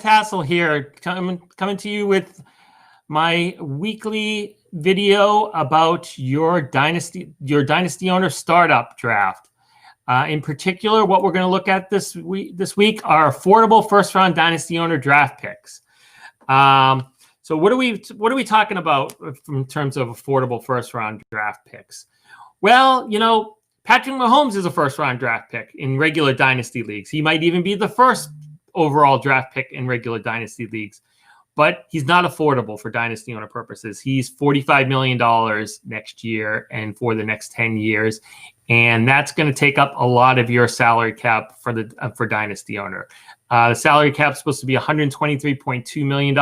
Tassel here, coming to you with my weekly video about your dynasty owner startup draft. In particular, what we're going to look at this week are affordable first-round dynasty owner draft picks. So what are we talking about in terms of affordable first-round draft picks? Well, you know, Patrick Mahomes is a first-round draft pick in regular dynasty leagues. He might even be the first overall draft pick in regular dynasty leagues, but he's not affordable for dynasty owner purposes. He's $45 million next year and for the next 10 years. And that's going to take up a lot of your salary cap for dynasty owner. The salary cap is supposed to be $123.2 million.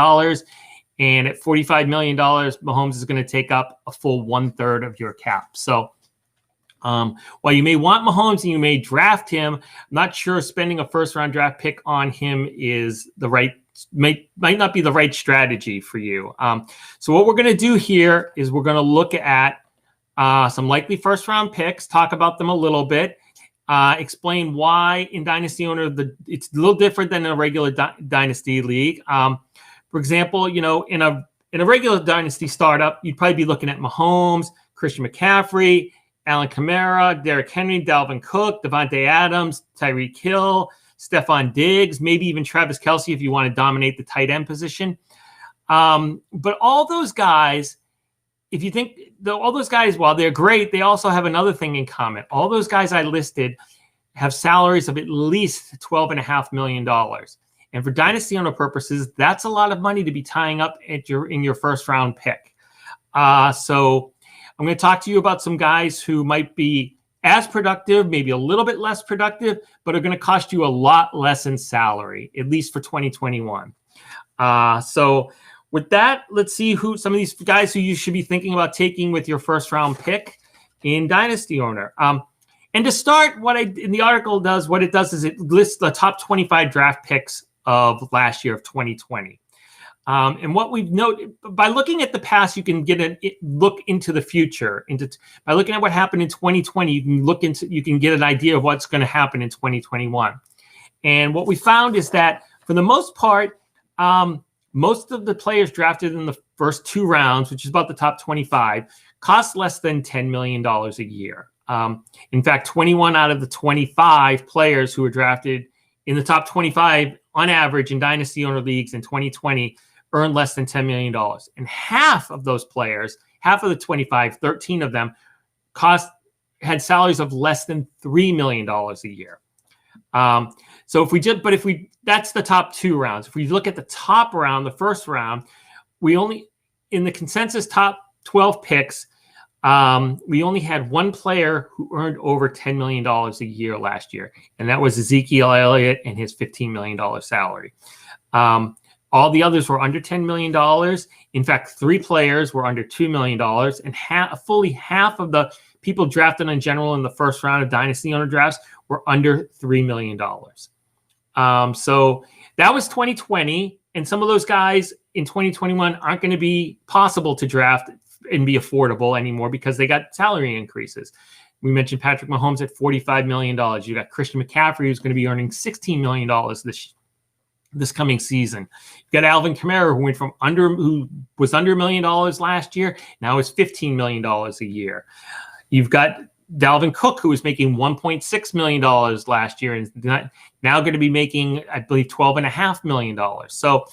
And at $45 million, Mahomes is going to take up a full 1/3 of your cap. So while you may want Mahomes and you may draft him, I'm not sure spending a first-round draft pick on him is the right, might not be the right strategy for you. So what we're going to do here is we're going to look at some likely first-round picks, talk about them a little bit, explain why in Dynasty Owner it's a little different than in a regular Dynasty league. For example, you know, in a regular Dynasty startup, you'd probably be looking at Mahomes, Christian McCaffrey, Alvin Kamara, Derrick Henry, Dalvin Cook, Devontae Adams, Tyreek Hill, Stephon Diggs, maybe even Travis Kelce if you want to dominate the tight end position. But all those guys, if you think all those guys, while they're great, they also have another thing in common. All those guys I listed have salaries of at least $12.5 million. And for dynasty owner purposes, that's a lot of money to be tying up in your first round pick. So I'm going to talk to you about some guys who might be as productive, maybe a little bit less productive, but are going to cost you a lot less in salary, at least for 2021. So with that, let's see who some of these guys who you should be thinking about taking with your first round pick in Dynasty Owner. And to start, in the article does is it lists the top 25 draft picks of last year of 2020. And what we've noted by looking at the past, you can get a look into the future. By looking at what happened in 2020, you can get an idea of what's going to happen in 2021. And what we found is that for the most part, most of the players drafted in the first 2 rounds, which is about the top 25, cost less than $10 million a year. In fact, 21 out of the 25 players who were drafted in the top 25 on average in dynasty owner leagues in 2020 earned less than $10 million. And half of those players, half of the 25, 13 of them had salaries of less than $3 million a year. That's the top 2 rounds. If we look at the top round, the first round, in the consensus top 12 picks, we only had one player who earned over $10 million a year last year, and that was Ezekiel Elliott and his $15 million salary. All the others were under $10 million. In fact, 3 players were under $2 million, and fully half of the people drafted in general in the first round of dynasty owner drafts were under $3 million. So that was 2020, and some of those guys in 2021 aren't going to be possible to draft and be affordable anymore because they got salary increases. We mentioned Patrick Mahomes at $45 million. You got Christian McCaffrey, who's going to be earning $16 million this coming season. You got Alvin Kamara, who was under $1 million last year, now is $15 million a year. You've got Dalvin Cook, who was making $1.6 million last year and now going to be making, I believe, $12.5 million. So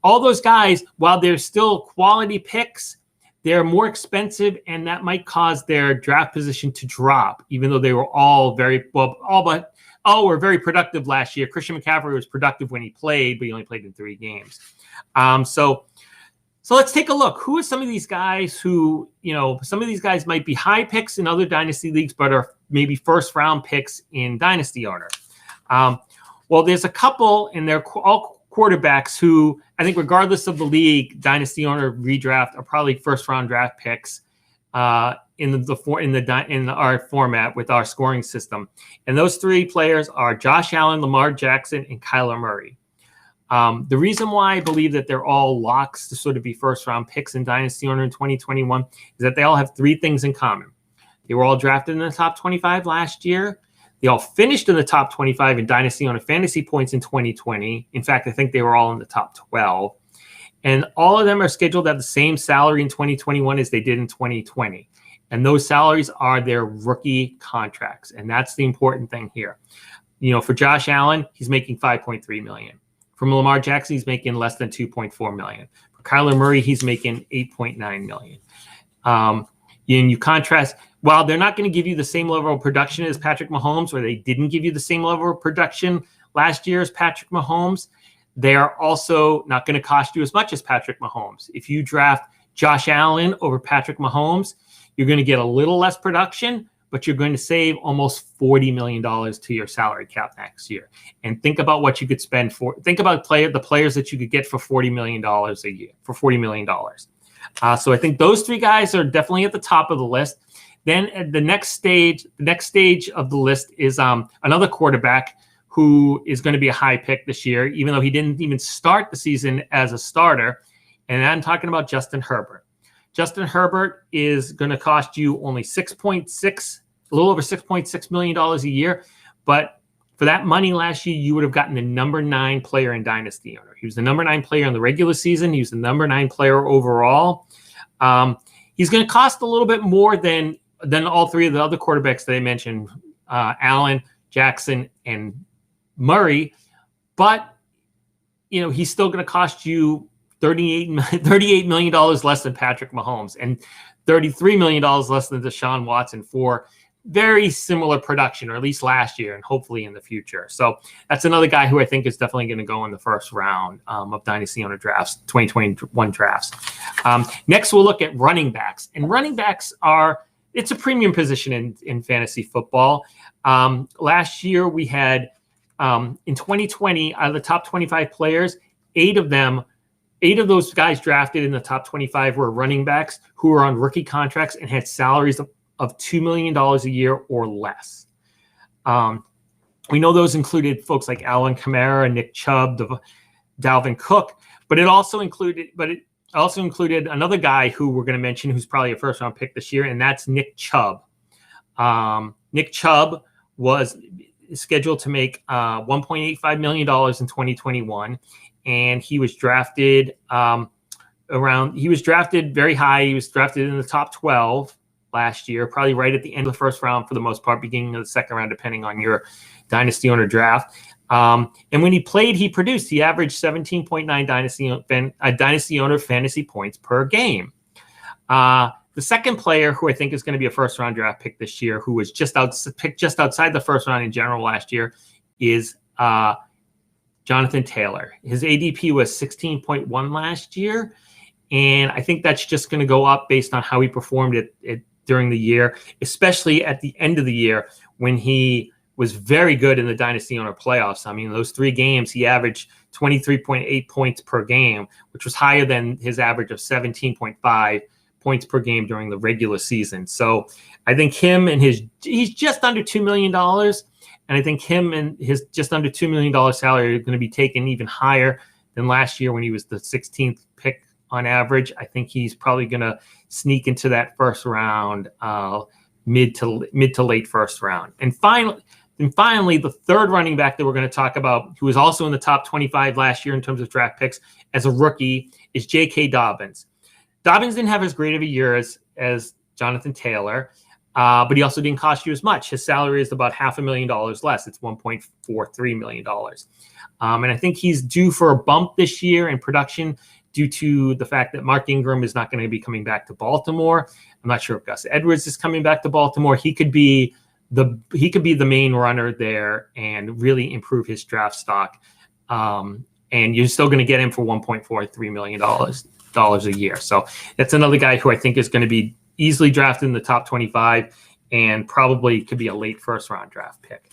all those guys, while they're still quality picks, they're more expensive, and that might cause their draft position to drop, even though they were all were very productive last year. Christian McCaffrey was productive when he played, but he only played in 3 games. So let's take a look. Who are some of these guys who, some of these guys might be high picks in other dynasty leagues, but are maybe first round picks in dynasty owner? Well, there's a couple, and they're all quarterbacks who I think, regardless of the league, dynasty owner redraft are probably first round draft picks in our format with our scoring system. And those 3 players are Josh Allen, Lamar Jackson, and Kyler Murray. The reason why I believe that they're all locks to sort of be first round picks in dynasty owner in 2021 is that they all have 3 things in common. They were all drafted in the top 25 last year. They all finished in the top 25 in Dynasty Owner fantasy points in 2020. In fact, I think they were all in the top 12. And all of them are scheduled to have the same salary in 2021 as they did in 2020. And those salaries are their rookie contracts. And that's the important thing here. You know, for Josh Allen, he's making $5.3 million. From Lamar Jackson, he's making less than $2.4 million. For Kyler Murray, he's making $8.9 million. And you contrast, while they're not going to give you the same level of production as Patrick Mahomes, or they didn't give you the same level of production last year as Patrick Mahomes, they are also not going to cost you as much as Patrick Mahomes. If you draft Josh Allen over Patrick Mahomes, you're going to get a little less production, but you're going to save almost $40 million to your salary cap next year. And think about what you could spend for. Think about the players that you could get for $40 million a year, for $40 million. So I think those three guys are definitely at the top of the list. Then at the next stage of the list is another quarterback who is going to be a high pick this year, even though he didn't even start the season as a starter. And I'm talking about Justin Herbert. Justin Herbert is going to cost you only a little over $6.6 million a year. But for that money last year, you would have gotten the number 9 player in Dynasty Owner. He was the number 9 player in the regular season. He was the number 9 player overall. He's going to cost a little bit more than all three of the other quarterbacks that I mentioned, Allen, Jackson, and Murray. But, you know, he's still going to cost you $38 million less than Patrick Mahomes and $33 million less than Deshaun Watson for very similar production, or at least last year and hopefully in the future. So that's another guy who I think is definitely going to go in the first round of Dynasty Owner drafts, 2021 drafts. Next, we'll look at running backs. And running backs it's a premium position in fantasy football. Last year we had, in 2020, out of the top 25 players, 8 of those guys drafted in the top 25 were running backs who were on rookie contracts and had salaries of $2 million a year or less. We know those included folks like Alvin Kamara, Nick Chubb, Dalvin Cook, but it also included another guy who we're going to mention who's probably a first-round pick this year, and that's Nick Chubb. Nick Chubb was scheduled to make $1.85 million in 2021, and he was drafted very high. He was drafted in the top 12 last year, probably right at the end of the first round for the most part, beginning of the second round, depending on your Dynasty Owner draft. And when he played, he produced. He averaged 17.9 Dynasty Owner fantasy points per game. The second player who I think is going to be a first-round draft pick this year, who was picked just outside the first round in general last year, is Jonathan Taylor. His ADP was 16.1 last year, and I think that's just going to go up based on how he performed it during the year, especially at the end of the year when he was very good in the Dynasty Owner playoffs. I mean, those 3 games, he averaged 23.8 points per game, which was higher than his average of 17.5 points per game during the regular season. So I think he's just under $2 million. And I think him and his just under $2 million salary are going to be taken even higher than last year when he was the 16th pick on average. I think he's probably going to sneak into that first round, mid to late first round. And finally, the third running back that we're going to talk about, who was also in the top 25 last year in terms of draft picks as a rookie, is J.K. Dobbins. Dobbins didn't have as great of a year as Jonathan Taylor, but he also didn't cost you as much. His salary is about $500,000 less. It's $1.43 million. And I think he's due for a bump this year in production due to the fact that Mark Ingram is not going to be coming back to Baltimore. I'm not sure if Gus Edwards is coming back to Baltimore. He could be the main runner there and really improve his draft stock. And you're still going to get him for $1.43 million a year. So that's another guy who I think is going to be easily drafted in the top 25 and probably could be a late first round draft pick.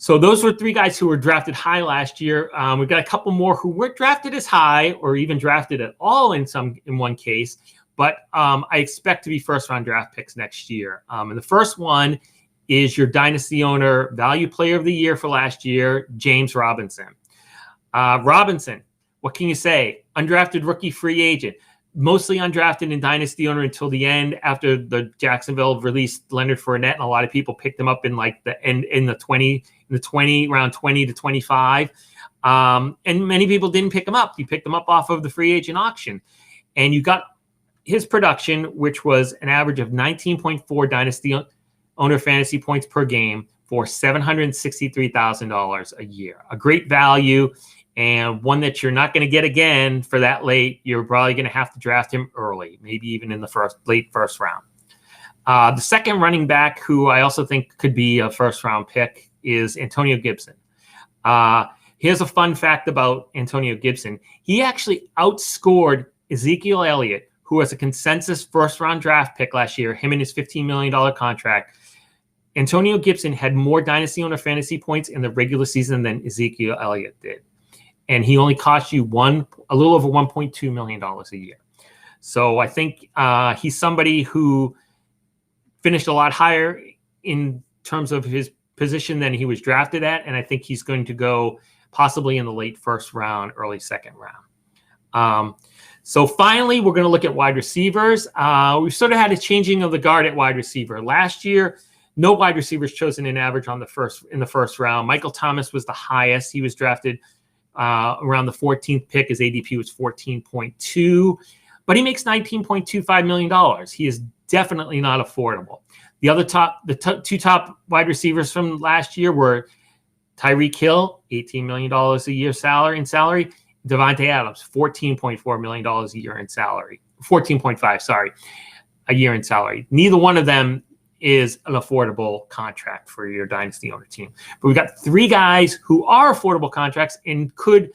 So those were 3 guys who were drafted high last year. We've got a couple more who weren't drafted as high or even drafted at all in one case, but I expect to be first round draft picks next year. And the first one is your Dynasty Owner Value Player of the Year for last year, James Robinson. Robinson, what can you say? Undrafted rookie free agent. mostly undrafted in Dynasty Owner until the end after the Jacksonville released Leonard Fournette, and a lot of people picked him up in like the 20 around 20 to 25. And many people didn't pick him up. You picked him up off of the free agent auction, and you got his production, which was an average of 19.4 Dynasty Owner fantasy points per game for $763,000 a year. A great value, and one that you're not going to get again for that late. You're probably going to have to draft him early, maybe even in the late first round. The second running back, who I also think could be a first-round pick, is Antonio Gibson. Here's a fun fact about Antonio Gibson. He actually outscored Ezekiel Elliott, who was a consensus first-round draft pick last year, him and his $15 million contract. Antonio Gibson had more Dynasty Owner fantasy points in the regular season than Ezekiel Elliott did. And he only cost you a little over $1.2 million a year. So I think he's somebody who finished a lot higher in terms of his position than he was drafted at. And I think he's going to go possibly in the late first round, early second round. So finally, we're going to look at wide receivers. We've sort of had a changing of the guard at wide receiver. Last year, no wide receivers chosen in average in the first round. Michael Thomas was the highest. He was drafted around the 14th pick. His ADP was 14.2, but he makes $19.25 million. He is definitely not affordable. The two top wide receivers from last year were Tyreek Hill, $18 million a year salary. Davante Adams, $14.4 million a year in salary. 14.5, sorry, a year in salary. Neither one of them is an affordable contract for your Dynasty Owner team. But we've got three guys who are affordable contracts and could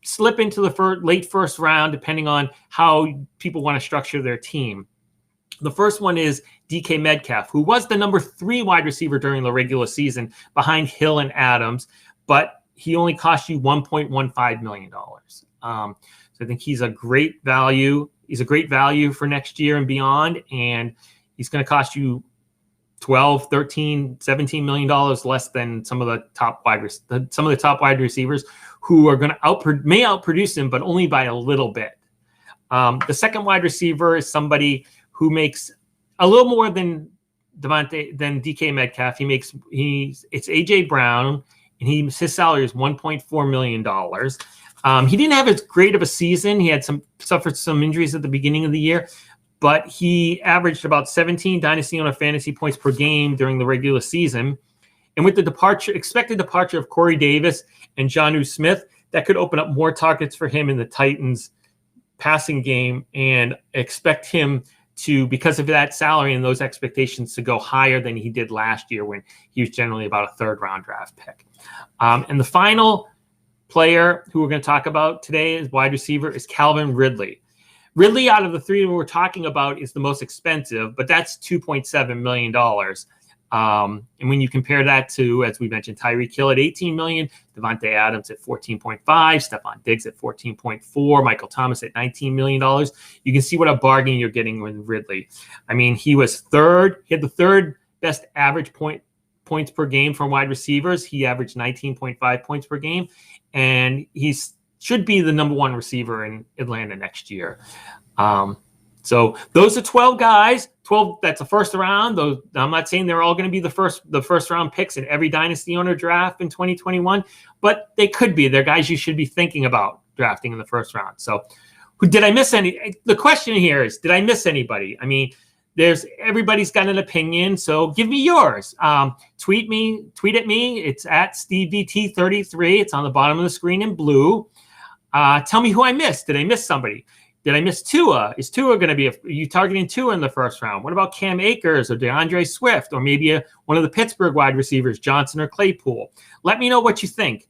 slip into the late first round, depending on how people want to structure their team. The first one is DK Metcalf, who was the number 3 wide receiver during the regular season behind Hill and Adams, but he only cost you $1.15 million. So I think he's a great value. He's a great value for next year and beyond, and he's going to cost you $12, $13, $17 million less than some of the top wide receivers who are going to may outproduce him, but only by a little bit. The second wide receiver is somebody who makes a little more than DK Metcalf. It's AJ Brown, and his salary is $1.4 million. He didn't have as great of a season. He had suffered some injuries at the beginning of the year, but he averaged about 17 Dynasty Owner fantasy points per game during the regular season. And with the expected departure of Corey Davis and Jonnu Smith, that could open up more targets for him in the Titans passing game, and expect him to, because of that salary and those expectations, to go higher than he did last year when he was generally about a third-round draft pick. And the final player who we're going to talk about today as wide receiver is Calvin Ridley. Ridley, out of the three we're talking about, is the most expensive, but that's $2.7 million. And when you compare that to, as we mentioned, Tyreek Hill at $18 million, Davante Adams at $14.5, Stephon Diggs at $14.4, Michael Thomas at $19 million, you can see what a bargain you're getting with Ridley. I mean, he was third. He had the third best average points per game from wide receivers. He averaged 19.5 points per game, and should be the number 1 receiver in Atlanta next year. So those are 12 guys. 12. That's a first round. Those, I'm not saying they're all going to be the first round picks in every Dynasty Owner draft in 2021, but they could be. They're guys you should be thinking about drafting in the first round. So, did I miss any? The question here is, did I miss anybody? I mean, everybody's got an opinion, so give me yours. Tweet at me. It's at SteveVT33. It's on the bottom of the screen in blue. Tell me who I missed. Did I miss somebody? Did I miss Tua? Is Tua going to be? Are you targeting Tua in the first round? What about Cam Akers or DeAndre Swift, or maybe one of the Pittsburgh wide receivers, Johnson or Claypool? Let me know what you think.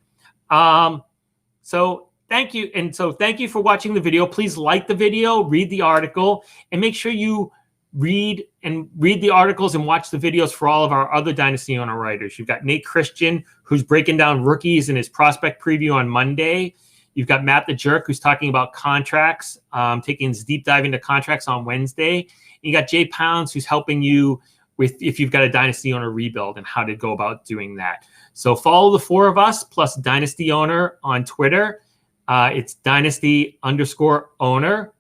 So thank you, and so thank you for watching the video. Please like the video, read the article, and make sure you read the articles and watch the videos for all of our other Dynasty Owner writers. You've got Nate Christian, who's breaking down rookies in his prospect preview on Monday. You've got Matt the Jerk, who's talking about contracts, taking his deep dive into contracts on Wednesday. And you got Jay Pounds, who's helping you with if you've got a Dynasty Owner rebuild and how to go about doing that. So follow the 4 of us plus Dynasty Owner on Twitter. It's Dynasty_Owner.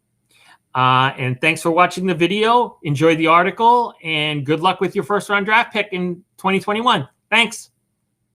And thanks for watching the video. Enjoy the article, and good luck with your first round draft pick in 2021. Thanks.